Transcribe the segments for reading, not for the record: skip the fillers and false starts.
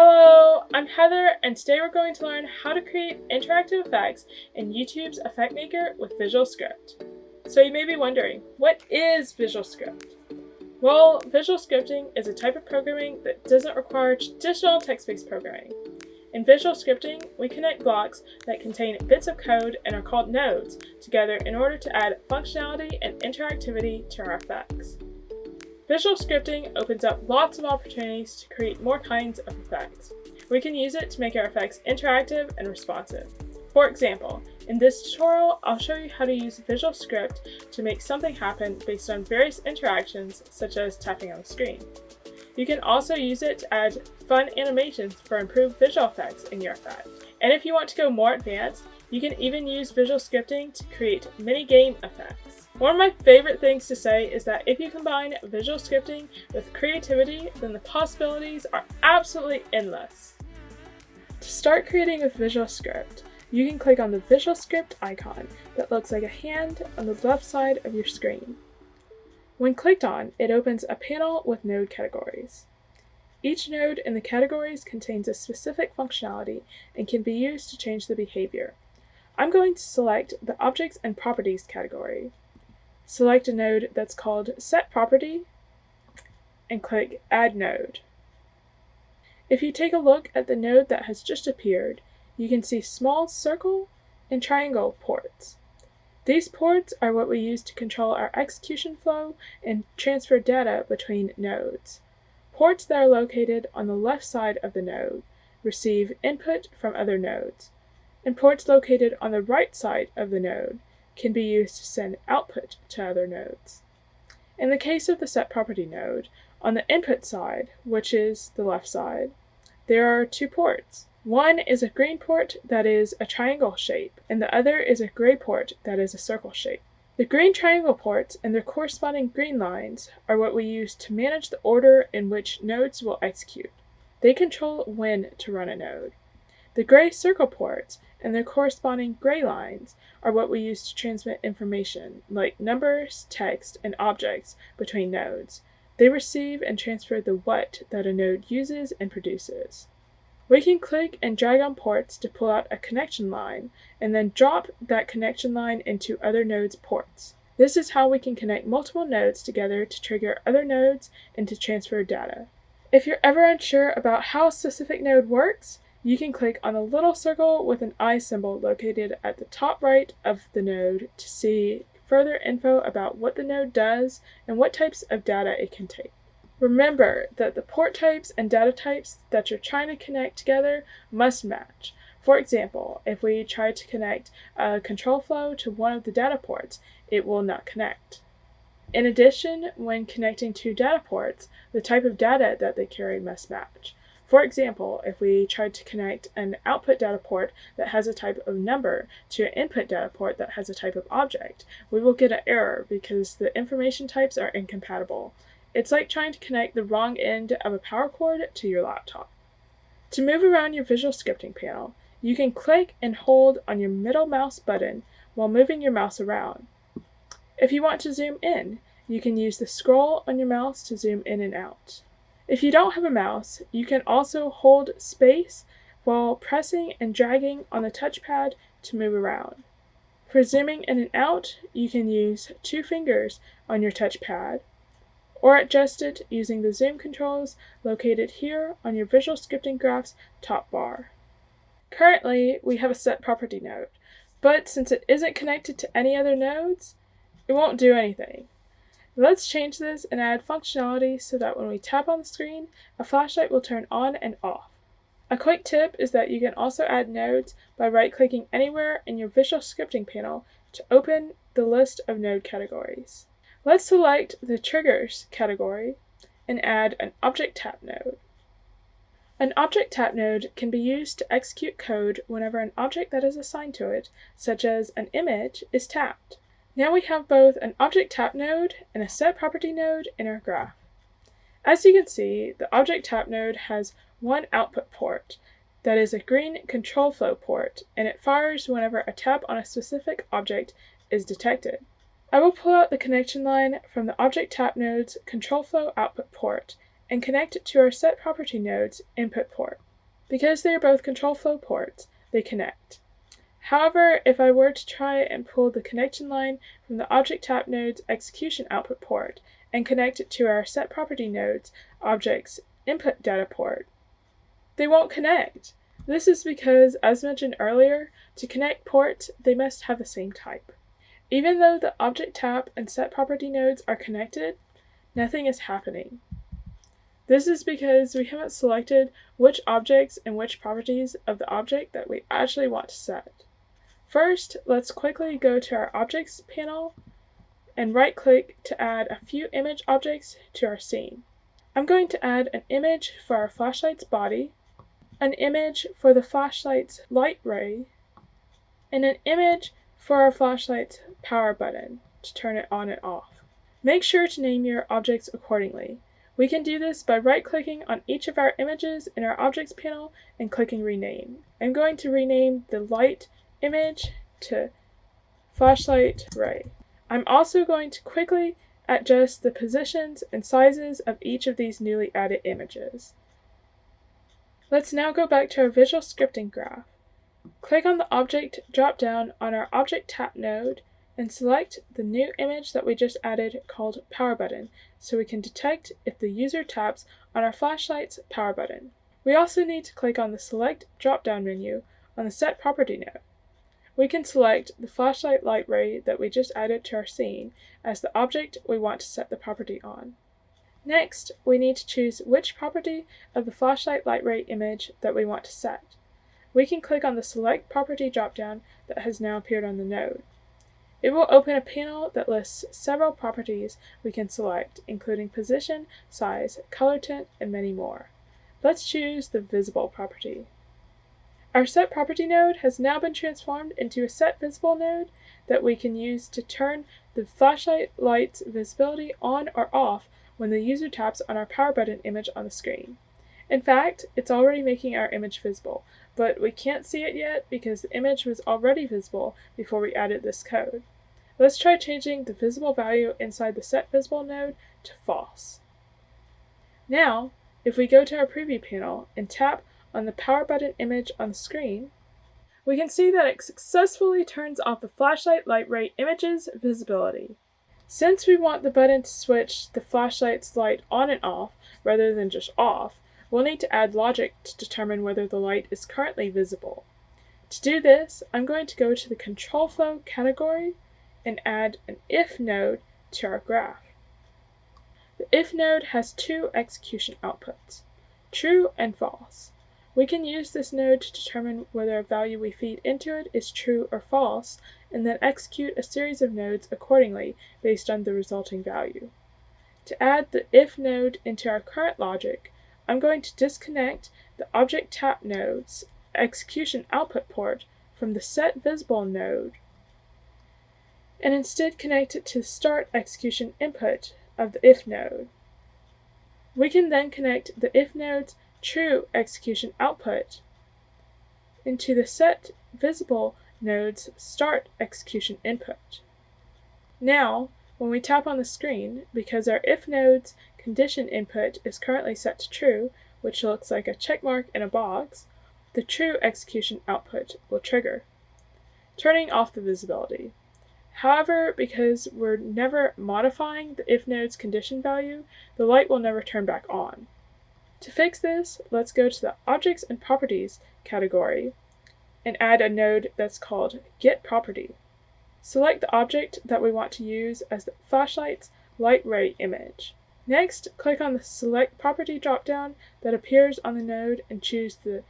Hello, I'm Heather, and today we're going to learn how to create interactive effects in YouTube's Effect Maker with Visual Script. So you may be wondering, what is Visual Script? Well, visual scripting is a type of programming that doesn't require traditional text-based programming. In visual scripting, we connect blocks that contain bits of code and are called nodes together in order to add functionality and interactivity to our effects. Visual scripting opens up lots of opportunities to create more kinds of effects. We can use it to make our effects interactive and responsive. For example, in this tutorial, I'll show you how to use Visual Script to make something happen based on various interactions such as tapping on the screen. You can also use it to add fun animations for improved visual effects in your effect. And if you want to go more advanced, you can even use visual scripting to create mini-game effects. One of my favorite things to say is that if you combine visual scripting with creativity, then the possibilities are absolutely endless. To start creating with Visual Script, you can click on the Visual Script icon that looks like a hand on the left side of your screen. When clicked on, it opens a panel with node categories. Each node in the categories contains a specific functionality and can be used to change the behavior. I'm going to select the Objects and Properties category. Select a node that's called Set Property and click Add Node. If you take a look at the node that has just appeared, you can see small circle and triangle ports. These ports are what we use to control our execution flow and transfer data between nodes. Ports that are located on the left side of the node receive input from other nodes, and ports located on the right side of the node can be used to send output to other nodes. In the case of the Set Property node, on the input side, which is the left side, there are two ports. One is a green port that is a triangle shape, and the other is a gray port that is a circle shape. The green triangle ports and their corresponding green lines are what we use to manage the order in which nodes will execute. They control when to run a node. The gray circle ports and their corresponding gray lines are what we use to transmit information, like numbers, text, and objects, between nodes. They receive and transfer the what that a node uses and produces. We can click and drag on ports to pull out a connection line, and then drop that connection line into other nodes' ports. This is how we can connect multiple nodes together to trigger other nodes and to transfer data. If you're ever unsure about how a specific node works, you can click on the little circle with an eye symbol located at the top right of the node to see further info about what the node does and what types of data it can take. Remember that the port types and data types that you're trying to connect together must match. For example, if we try to connect a control flow to one of the data ports, it will not connect. In addition, when connecting two data ports, the type of data that they carry must match. For example, if we tried to connect an output data port that has a type of number to an input data port that has a type of object, we will get an error because the information types are incompatible. It's like trying to connect the wrong end of a power cord to your laptop. To move around your visual scripting panel, you can click and hold on your middle mouse button while moving your mouse around. If you want to zoom in, you can use the scroll on your mouse to zoom in and out. If you don't have a mouse, you can also hold space while pressing and dragging on the touchpad to move around. For zooming in and out, you can use 2 fingers on your touchpad, or adjust it using the zoom controls located here on your Visual Scripting Graph's top bar. Currently, we have a Set Property node, but since it isn't connected to any other nodes, it won't do anything. Let's change this and add functionality so that when we tap on the screen, a flashlight will turn on and off. A quick tip is that you can also add nodes by right-clicking anywhere in your Visual Scripting panel to open the list of node categories. Let's select the Triggers category and add an Object Tap node. An Object Tap node can be used to execute code whenever an object that is assigned to it, such as an image, is tapped. Now we have both an Object Tap node and a Set Property node in our graph. As you can see, the Object Tap node has one output port that is a green control flow port, and it fires whenever a tap on a specific object is detected. I will pull out the connection line from the Object Tap node's control flow output port and connect it to our Set Property node's input port. Because they are both control flow ports, they connect. However, if I were to try and pull the connection line from the object tap node's execution output port and connect it to our set property node's object's input data port, they won't connect. This is because, as mentioned earlier, to connect ports, they must have the same type. Even though the object tap and set property nodes are connected, nothing is happening. This is because we haven't selected which objects and which properties of the object that we actually want to set. First, let's quickly go to our Objects panel and right-click to add a few image objects to our scene. I'm going to add an image for our flashlight's body, an image for the flashlight's light ray, and an image for our flashlight's power button to turn it on and off. Make sure to name your objects accordingly. We can do this by right-clicking on each of our images in our Objects panel and clicking Rename. I'm going to rename the light image to flashlight ray. I'm also going to quickly adjust the positions and sizes of each of these newly added images. Let's now go back to our visual scripting graph. Click on the Object drop-down on our Object Tap node and select the new image that we just added called Power Button so we can detect if the user taps on our flashlight's power button. We also need to click on the Select drop-down menu on the Set Property node. We can select the flashlight light ray that we just added to our scene as the object we want to set the property on. Next, we need to choose which property of the flashlight light ray image that we want to set. We can click on the Select Property dropdown that has now appeared on the node. It will open a panel that lists several properties we can select, including position, size, color tint, and many more. Let's choose the Visible property. Our Set Property node has now been transformed into a Set Visible node that we can use to turn the flashlight light's visibility on or off when the user taps on our power button image on the screen. In fact, it's already making our image visible, but we can't see it yet because the image was already visible before we added this code. Let's try changing the visible value inside the Set Visible node to false. Now, if we go to our preview panel and tap on the power button image on the screen, we can see that it successfully turns off the flashlight light ray image's visibility. Since we want the button to switch the flashlight's light on and off rather than just off, we'll need to add logic to determine whether the light is currently visible. To do this, I'm going to go to the Control Flow category and add an If node to our graph. The If node has two execution outputs, true and false. We can use this node to determine whether a value we feed into it is true or false, and then execute a series of nodes accordingly based on the resulting value. To add the If node into our current logic, I'm going to disconnect the Object Tap node's execution output port from the Set Visible node and instead connect it to the Start execution input of the If node. We can then connect the If node's True execution output into the Set Visible node's Start execution input. Now, when we tap on the screen, because our If node's condition input is currently set to true, which looks like a check mark in a box, the True execution output will trigger, turning off the visibility. However, because we're never modifying the If node's condition value, the light will never turn back on. To fix this, let's go to the Objects and Properties category and add a node that's called Get Property. Select the object that we want to use as the flashlight's light ray image. Next, click on the Select Property dropdown that appears on the node and choose the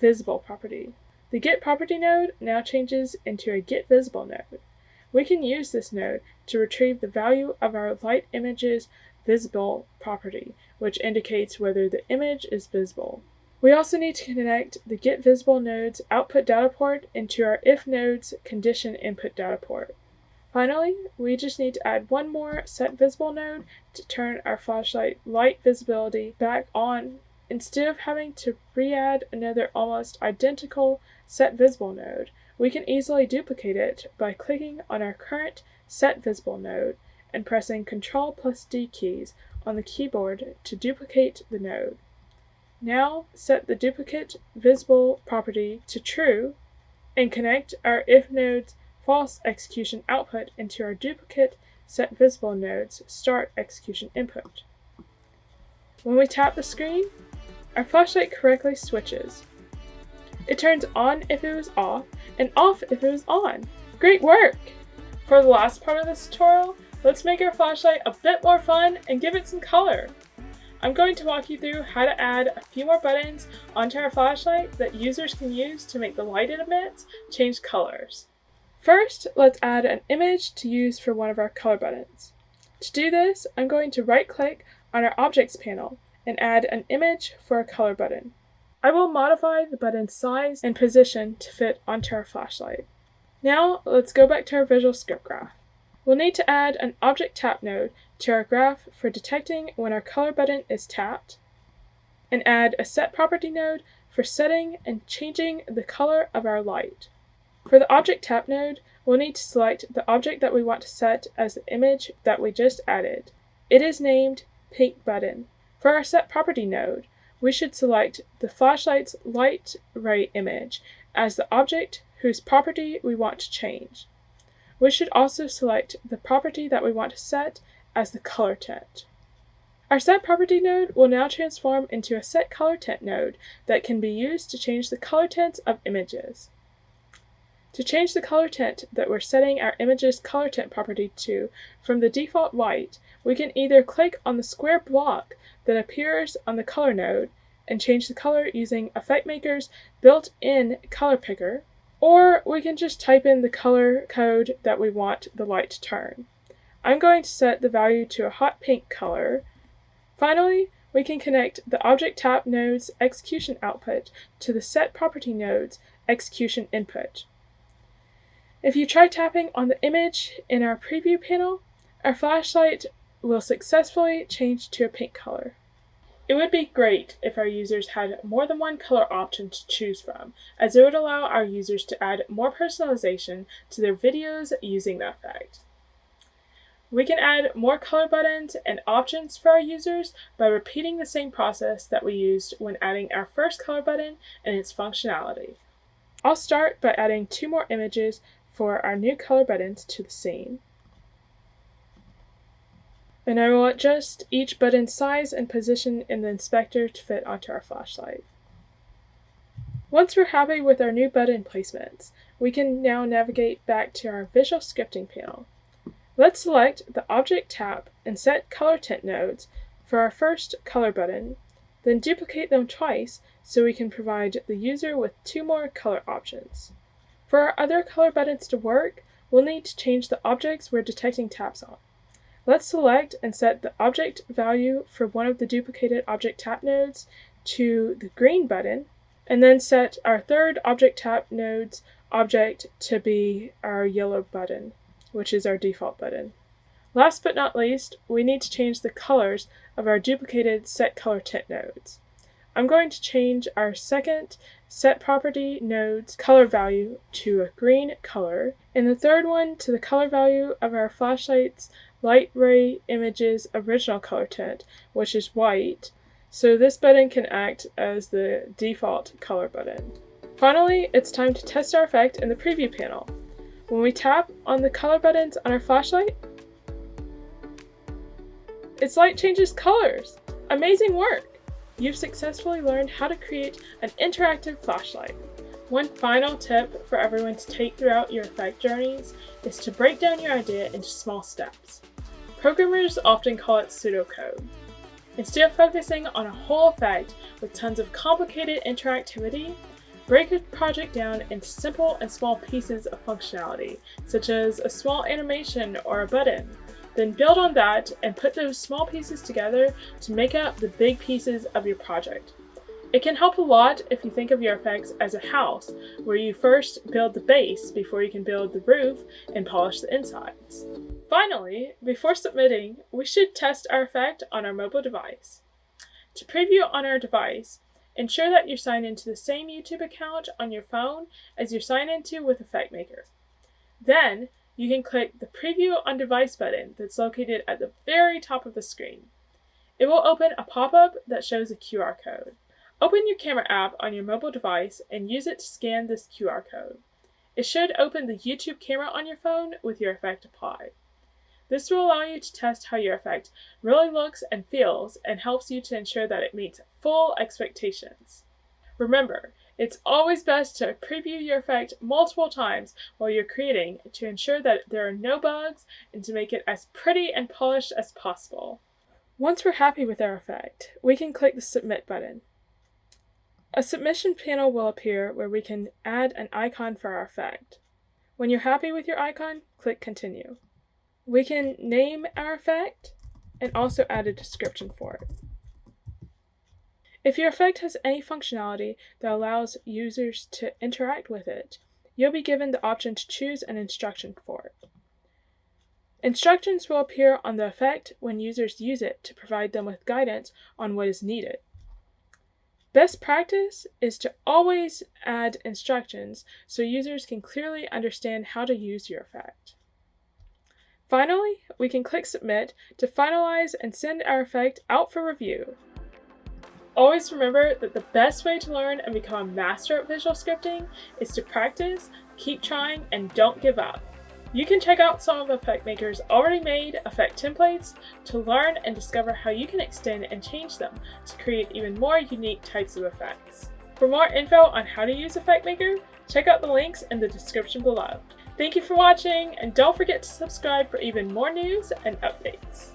Visible property. The Get Property node now changes into a Get Visible node. We can use this node to retrieve the value of our light image's Visible property, which indicates whether the image is visible. We also need to connect the Get Visible node's output data port into our If node's condition input data port. Finally, we just need to add one more Set Visible node to turn our flashlight light visibility back on instead of having to re-add another almost identical Set Visible node. We can easily duplicate it by clicking on our current Set Visible node and pressing Ctrl+D keys on the keyboard to duplicate the node. Now set the duplicate visible property to true and connect our if node's false execution output into our duplicate set visible node's start execution input. When we tap the screen, our flashlight correctly switches. It turns on if it was off and off if it was on. Great work! For the last part of this tutorial, let's make our flashlight a bit more fun and give it some color. I'm going to walk you through how to add a few more buttons onto our flashlight that users can use to make the light it emits change colors. First, let's add an image to use for one of our color buttons. To do this, I'm going to right-click on our Objects panel and add an image for a color button. I will modify the button's size and position to fit onto our flashlight. Now, let's go back to our Visual Script graph. We'll need to add an Object Tap node to our graph for detecting when our color button is tapped, and add a Set Property node for setting and changing the color of our light. For the Object Tap node, we'll need to select the object that we want to set as the image that we just added. It is named Pink Button. For our Set Property node, we should select the flashlight's light ray image as the object whose property we want to change. We should also select the property that we want to set as the color tint. Our Set Property node will now transform into a Set Color Tint node that can be used to change the color tints of images. To change the color tint that we're setting our image's color tint property to from the default white, we can either click on the square block that appears on the color node and change the color using EffectMaker's built-in color picker, or we can just type in the color code that we want the light to turn. I'm going to set the value to a hot pink color. Finally, we can connect the Object Tap node's execution output to the Set Property node's execution input. If you try tapping on the image in our preview panel, our flashlight will successfully change to a pink color. It would be great if our users had more than one color option to choose from, as it would allow our users to add more personalization to their videos using the effect. We can add more color buttons and options for our users by repeating the same process that we used when adding our first color button and its functionality. I'll start by adding 2 more images for our new color buttons to the scene. And I will adjust each button's size and position in the inspector to fit onto our flashlight. Once we're happy with our new button placements, we can now navigate back to our Visual Scripting panel. Let's select the Object Tap and Set Color Tint nodes for our first color button, then duplicate them twice so we can provide the user with 2 more color options. For our other color buttons to work, we'll need to change the objects we're detecting taps on. Let's select and set the object value for one of the duplicated Object Tap nodes to the green button, and then set our third Object Tap node's object to be our yellow button, which is our default button. Last but not least, we need to change the colors of our duplicated Set Color Tint nodes. I'm going to change our second Set Property node's color value to a green color, and the third one to the color value of our flashlight's light ray image's original color tint, which is white, so this button can act as the default color button. Finally, it's time to test our effect in the preview panel. When we tap on the color buttons on our flashlight, its light changes colors! Amazing work! You've successfully learned how to create an interactive flashlight. One final tip for everyone to take throughout your effect journeys is to break down your idea into small steps. Programmers often call it pseudocode. Instead of focusing on a whole effect with tons of complicated interactivity, break a project down into simple and small pieces of functionality, such as a small animation or a button. Then build on that and put those small pieces together to make up the big pieces of your project. It can help a lot if you think of your effects as a house, where you first build the base before you can build the roof and polish the insides. Finally, before submitting, we should test our effect on our mobile device. To preview on our device, ensure that you're signed into the same YouTube account on your phone as you're signed into with EffectMaker. Then, you can click the Preview on Device button that's located at the very top of the screen. It will open a pop-up that shows a QR code. Open your camera app on your mobile device and use it to scan this QR code. It should open the YouTube camera on your phone with your effect applied. This will allow you to test how your effect really looks and feels and helps you to ensure that it meets full expectations. Remember, it's always best to preview your effect multiple times while you're creating to ensure that there are no bugs and to make it as pretty and polished as possible. Once we're happy with our effect, we can click the Submit button. A submission panel will appear where we can add an icon for our effect. When you're happy with your icon, click Continue. We can name our effect and also add a description for it. If your effect has any functionality that allows users to interact with it, you'll be given the option to choose an instruction for it. Instructions will appear on the effect when users use it to provide them with guidance on what is needed. Best practice is to always add instructions so users can clearly understand how to use your effect. Finally, we can click Submit to finalize and send our effect out for review. Always remember that the best way to learn and become a master at visual scripting is to practice, keep trying, and don't give up. You can check out some of Effect Maker's already made effect templates to learn and discover how you can extend and change them to create even more unique types of effects. For more info on how to use Effect Maker, check out the links in the description below. Thank you for watching, and don't forget to subscribe for even more news and updates.